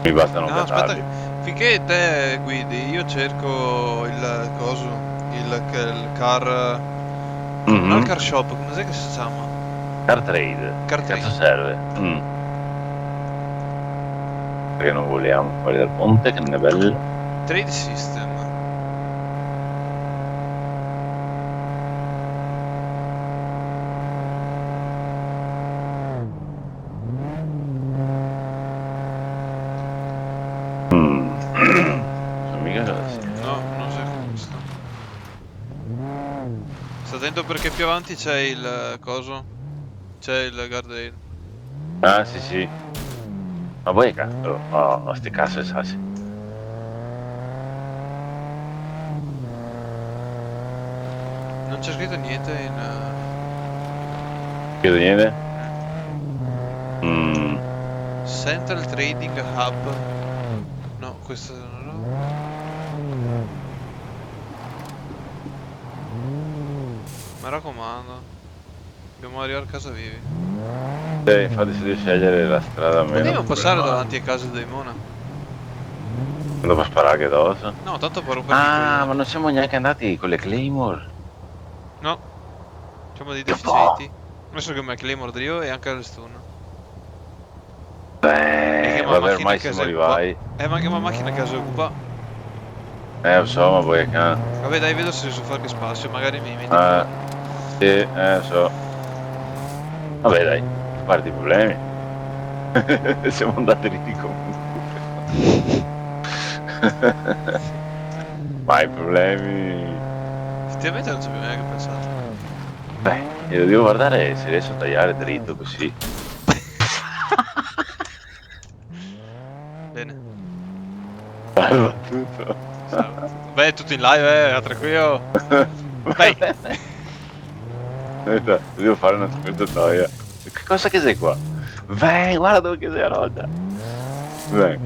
Mi basta non No, aspetta, catarli. finché te guidi, io cerco il coso, il car... No, il Mhm. car shop, come sai che si chiama? Car trade. Car Che cazzo trade. serve? Perché non vogliamo fuori dal ponte, che non è bello. Trade system. Sono mica così. No, non so questo. Sta attento perché più avanti c'è il coso. C'è il guardrail. Ah, sì, sì. Ma poi cazzo, no, sti cazzo e sassi. Non c'è scritto niente in... Chiedo niente? mm. Mm, Central Trading Hub. No, questo no. Mi raccomando. Dobbiamo arrivare a casa vivi. infatti se devi scegliere la strada meno Potevamo passare problematico. davanti a casa dei Mona. Non devo sparare addosso? No, tanto per rompergli i Ah, ma coglioni. non siamo neanche andati con le Claymore. No, siamo dei Che po'. deficienti. Adesso che me Claymore Drio e anche il stun. E che ma Vabbè, macchina a ormai siamo casa occupa. arrivati. Ma che ma macchina a casa occupa. Lo so, ma poi che... Vabbè dai, vedo se riesco a fare spazio, magari mi metti più Ah, avanti. sì, lo so. Vabbè, dai, a parte i problemi. Siamo andati lì comunque. Ma i problemi... Effettivamente non ci avevo neanche pensato. Io devo guardare se riesco a tagliare dritto così. Bene, Tutto. salve tutto. Beh, tutto in live, tranquillo. Vai. Aspetta, devo fare una scorciatoia. Che cosa che sei qua? Vai, guarda dove che sei a rotta. Vai.